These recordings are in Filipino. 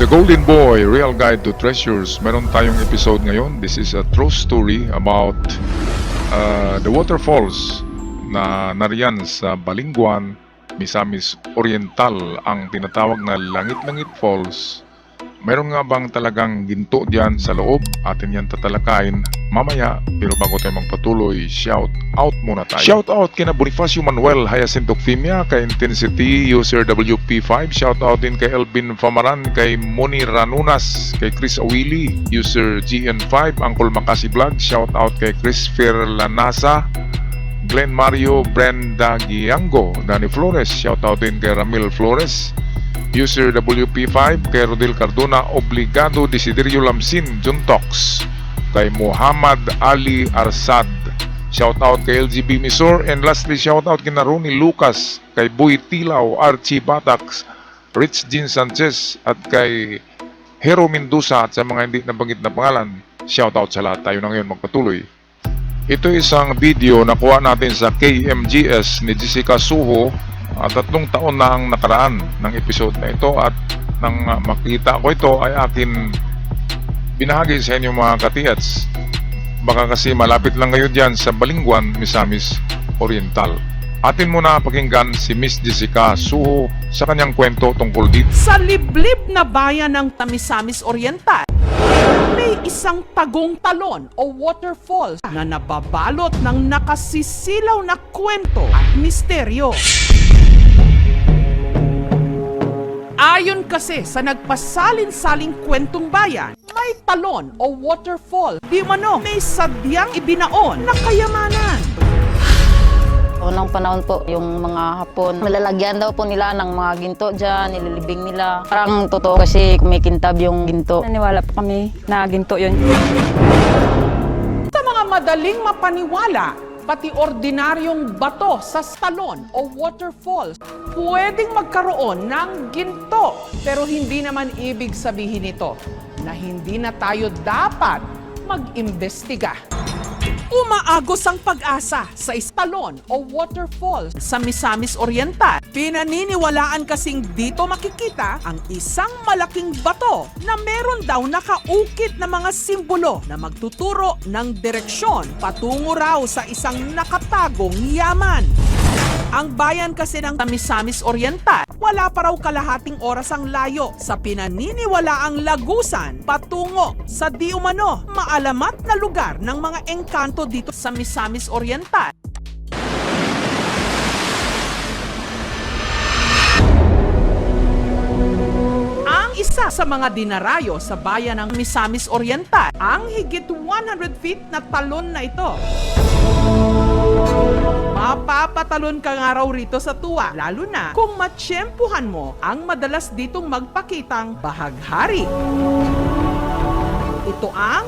The Golden Boy, Real Guide to Treasures. Meron tayong episode ngayon. This is a true story about the waterfalls na nariyan sa Balingguan, Misamis Oriental, ang tinatawag na Langit-Langit Falls. Meron nga bang talagang ginto diyan sa loob? Atin yan tatalakayin mamaya. Pero bago tayo magpatuloy, shout out muna tayo. Shout out kina Bonifacio Manuel Hyacinto Fimia, kay Intensity User WP5. Shout out din kay Elvin Famaran, kay Moni Ranunas, kay Chris Awili User GN5, Uncle Makasi Vlog. Shout out kay Chris Lanasa, Glenn Mario, Brenda Giango, Danny Flores. Shout out din kay Ramil Flores User WP5, kay Rodel Cardona, Obligado Desiderio Lamsin, Juntox, kay Muhammad Ali Arsad. Shoutout kay LGB Misor, and lastly shoutout kay Ronnie Lucas, kay Boy Tilaw, Archie Batax, Rich Jean Sanchez, at kay Hero Mendoza, at sa mga hindi nabanggit na pangalan. Shoutout sa lahat. Tayo na ngayon magpatuloy. Ito isang video na kuha natin sa KMGS ni Jessica Suho. 3 taon na ang nakaraan ng episode na ito, at nang makita ko ito ay akin binahagi sa inyo mga katiats. Baka kasi malapit lang ngayon dyan sa Balingguan, Misamis Oriental. Atin muna pakinggan si Miss Jessica Suho sa kanyang kwento tungkol dito. Sa liblib na bayan ng Misamis Oriental, may isang tagong talon o waterfalls na nababalot ng nakasisilaw na kwento at misteryo. Ayon kasi sa nagpasalin-saling kwentong bayan, may talon o waterfall, di mano may sadyang ibinaon na kayamanan. Unang panahon po, yung mga Hapon, malalagyan daw po nila ng mga ginto dyan, nililibing nila. Parang totoo kasi kumikintab yung ginto. Naniwala po kami na ginto yun. Sa mga madaling mapaniwala, pati ordinaryong bato sa talon o waterfalls, pwedeng magkaroon ng ginto. Pero hindi naman ibig sabihin ito na hindi na tayo dapat mag-imbestiga. Umaagos ang pag-asa sa talon o waterfalls sa Misamis Oriental. Pinaniniwalaan kasing dito makikita ang isang malaking bato na meron daw nakaukit na mga simbolo na magtuturo ng direksyon patungo raw sa isang nakatagong yaman. Ang bayan kasi ng Misamis Oriental, wala pa raw kalahating oras ang layo sa pinaniniwalaang lagusan patungo sa di umano maalamat na lugar ng mga engkanto dito sa Misamis Oriental. Ang isa sa mga dinarayo sa bayan ng Misamis Oriental, ang higit 100 feet na talon na ito. Mapapatalon ka nga raw rito sa tuwa, lalo na kung matsyempuhan mo ang madalas ditong magpakitang bahaghari. Ito ang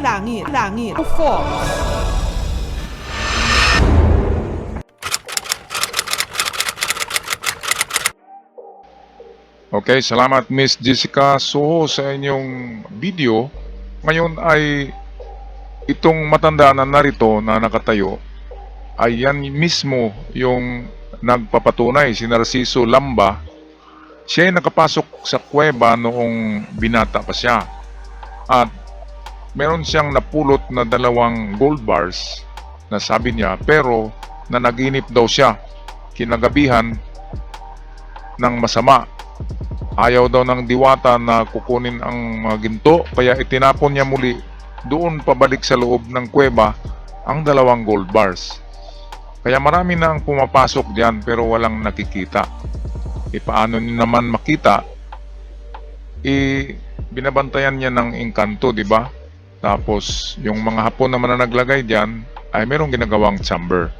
Langit Falls. Okay, salamat Miss Jessica Suho sa inyong video. Ngayon ay itong matanda na narito na nakatayo ay yan mismo yung nagpapatunay, si Narciso Lamba. Siya ay nakapasok sa kuweba noong binata pa siya, at meron siyang napulot na 2 gold bars na sabi niya, pero nanaginip daw siya kinagabihan ng masama. Ayaw daw ng diwata na kukunin ang mga ginto, kaya itinapon niya muli doon pabalik sa loob ng kuweba ang 2 gold bars. Kaya marami na ang pumapasok diyan pero walang nakikita. Paano niyo naman makita? Binabantayan niya ng engkanto, di ba? Tapos yung mga Hapon naman na naglagay diyan ay merong ginagawang chamber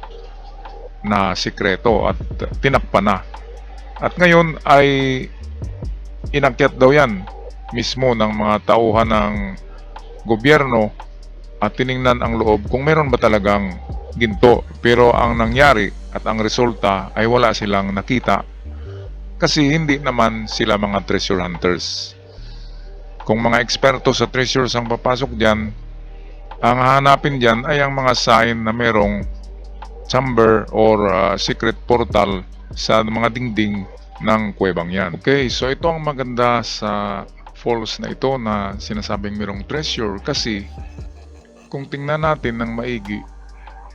na sikreto at tinakpan na. At ngayon ay inakyat daw yan mismo ng mga tauhan ng gobyerno at tiningnan ang loob kung meron ba talagang ginto. Pero ang nangyari at ang resulta ay wala silang nakita kasi hindi naman sila mga treasure hunters. Kung mga eksperto sa treasures ang papasok dyan, ang hahanapin dyan ay ang mga sign na merong chamber or secret portal sa mga dingding ng kuwebang yan. Okay, so ito ang maganda sa falls na ito na sinasabing mayroong treasure kasi kung tingnan natin ng maigi,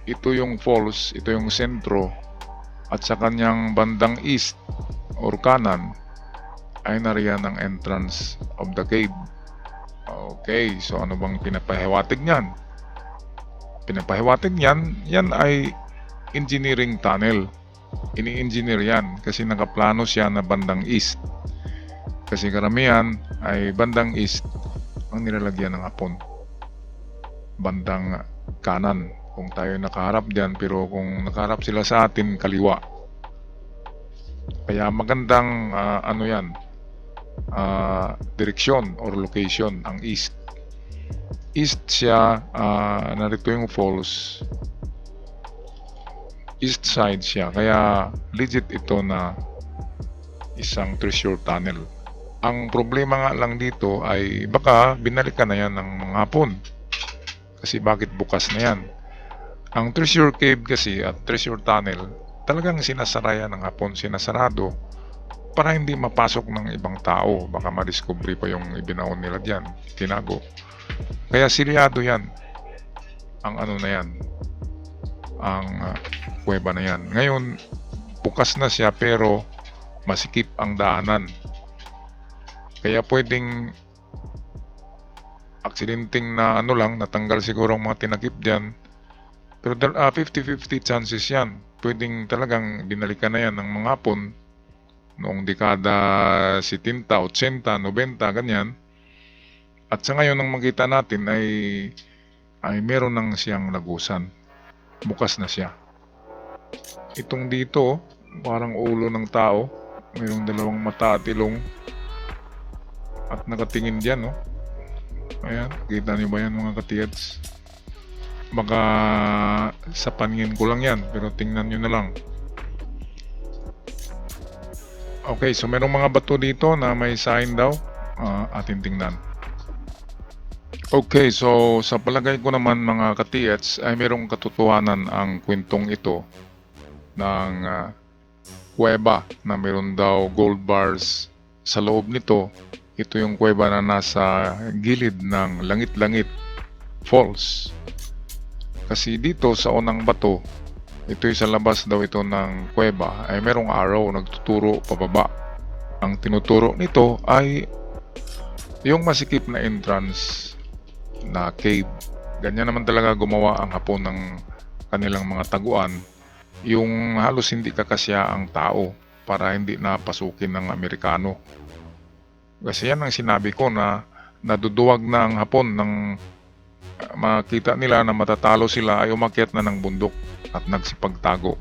ito yung falls, ito yung sentro at sa kanyang bandang east or kanan ay nariyan ang entrance of the cave. Okay, so ano bang pinapahiwatig niyan? Pinapahiwatig niyan, yan ay engineering tunnel. Ini-engineer yan kasi nakaplano siya na bandang east. Kasi karamihan ay bandang east ang nilalagyan ng hapon. Bandang kanan kung tayo nakaharap dyan, pero kung nakaharap sila sa atin, kaliwa. Kaya magandang direksyon or location ang east. East siya, narito yung falls. East side siya, kaya legit ito na isang treasure tunnel. Ang problema nga lang dito ay baka binalikan na yan ng mga hapon. Kasi bakit bukas na yan? Ang treasure cave kasi at treasure tunnel, talagang sinasara yan ng hapon, sinasarado para hindi mapasok ng ibang tao. Baka madiscovery pa yung ibinaon nila dyan, tinago. Kaya silyado yan. Ang ano na yan, ang kuweba na yan. Ngayon, bukas na siya pero masikip ang daanan. Kaya pwedeng aksidenteng na natanggal siguro ang mga tinakip dyan. Pero 50-50 chances yan. Pwedeng talagang binalikan na yan ng mga hapon noong dekada 70, 80, 90, ganyan. At sa ngayon, ang makita natin ay meron nang siyang lagusan. Bukas na siya. Itong dito, parang ulo ng tao. Mayroong dalawang mata at ilong. At nakatingin dyan, no? Ayan, kita niyo ba yan mga katiyats? Baka sa paningin ko lang yan, pero tingnan nyo na lang. Okay, so merong mga bato dito na may sign daw. Atin tingnan. Okay, so sa palagay ko naman mga katiyats ay merong katotohanan ang kwentong ito ng kuweba na meron daw gold bars sa loob nito. Ito yung kuweba na nasa gilid ng Langit-Langit Falls. Kasi dito sa unang bato, ito'y sa labas daw ito ng kuweba, ay merong araw nagtuturo pababa. Ang tinuturo nito ay yung masikip na entrance na cave. Ganyan naman talaga gumawa ang hapon ng kanilang mga taguan. Yung halos hindi kakasya ang tao para hindi napasukin ng Amerikano. Kasi yan ang sinabi ko na naduduwag na ang hapon ng makita nila na matatalo sila ay umakyat na ng bundok at nagsipagtago.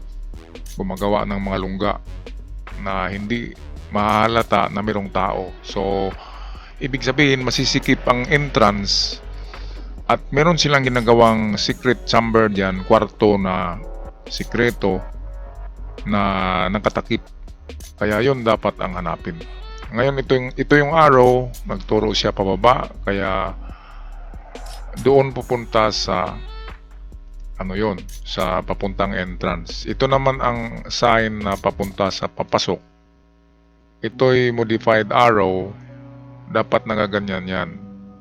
Gumagawa ng mga lungga na hindi mahalata na mayroong tao. So, ibig sabihin masisikip ang entrance at meron silang ginagawang secret chamber diyan, kwarto na sikreto na nakatakip. Kaya yon dapat ang hanapin. Ngayon ito yung arrow, nagturo siya pababa, kaya doon pupunta sa sa papuntang entrance. Ito naman ang sign na papunta sa papasok. Ito'y modified arrow, dapat nagaganyan yan.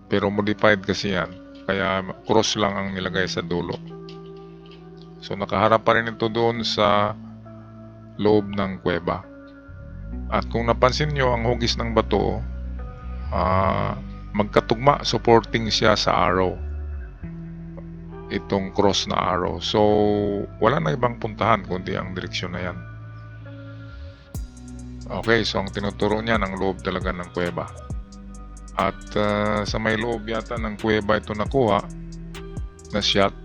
Pero modified kasi yan, kaya cross lang ang nilagay sa dulo. So nakaharap pa rin ito doon sa loob ng kuweba. At kung napansin nyo, ang hugis ng bato, magkatugma, supporting siya sa arrow. Itong cross na arrow. So, wala na ibang puntahan kundi ang direksyon na yan. Okay, so ang tinuturo niya ng loob talaga ng kuweba. At sa may loob yata ng kuweba ito nakuha na shot.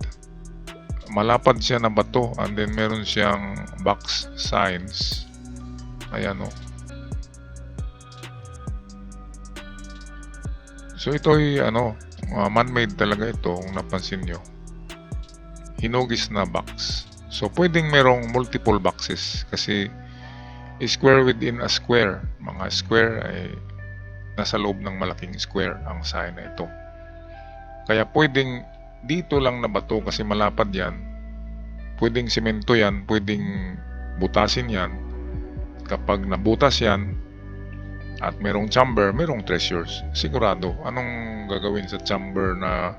Malapad siya na bato and then meron siyang box signs. Ayan o. So ito'y man-made talaga ito kung napansin nyo. Hinugis na box. So pwedeng merong multiple boxes kasi square within a square. Mga square ay nasa loob ng malaking square ang sign na ito. Kaya pwedeng dito lang na bato kasi malapad yan. Pwedeng semento yan, pwedeng butasin yan. Kapag nabutas yan, at merong chamber, merong treasures. Sigurado, anong gagawin sa chamber na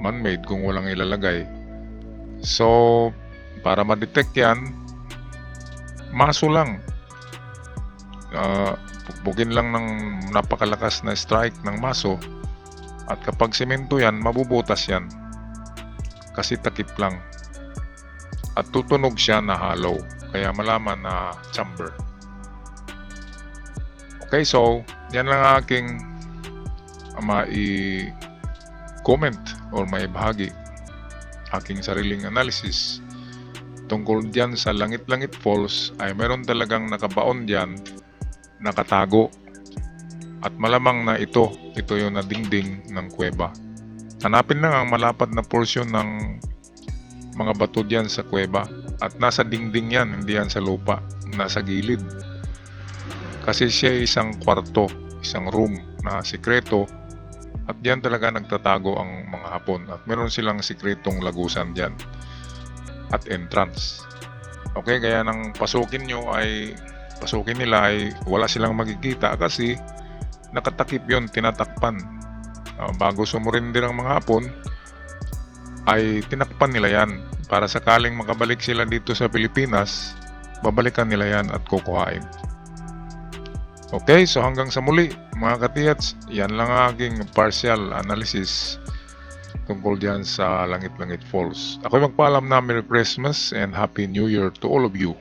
man-made kung walang ilalagay? So, para ma-detect yan, maso lang. Bugin lang ng napakalakas na strike ng maso, at kapag semento yan, mabubutas yan. Kasi takip lang. At tutunog siya na hollow. Kaya malaman na chamber. Okay, so yan lang aking mai-comment or maibahagi aking sariling analysis tungkol dyan sa Langit-Langit Falls. Ay meron talagang nakabaon dyan, nakatago, at malamang na ito yung nadingding ng kuweba. Hanapin lang ang malapad na portion ng mga bato dyan sa kuweba, at nasa dingding yan, hindi yan sa lupa, nasa gilid. Kasi siya isang kwarto, isang room na sikreto, at diyan talaga nagtatago ang mga Hapon, at meron silang sikretong lagusan diyan at entrance. Okay, kaya nang pasukin nila ay wala silang makikita kasi nakatakip yon, tinatakpan. Bago sumurindir ang mga Hapon ay tinakpan nila yan para sakaling makabalik sila dito sa Pilipinas, babalikan nila yan at kukuhain. Okay, so hanggang sa muli mga katiyats, yan lang ang aking partial analysis tungkol diyan sa Langit-Langit Falls. Ako magpaalam na Merry Christmas and Happy New Year to all of you.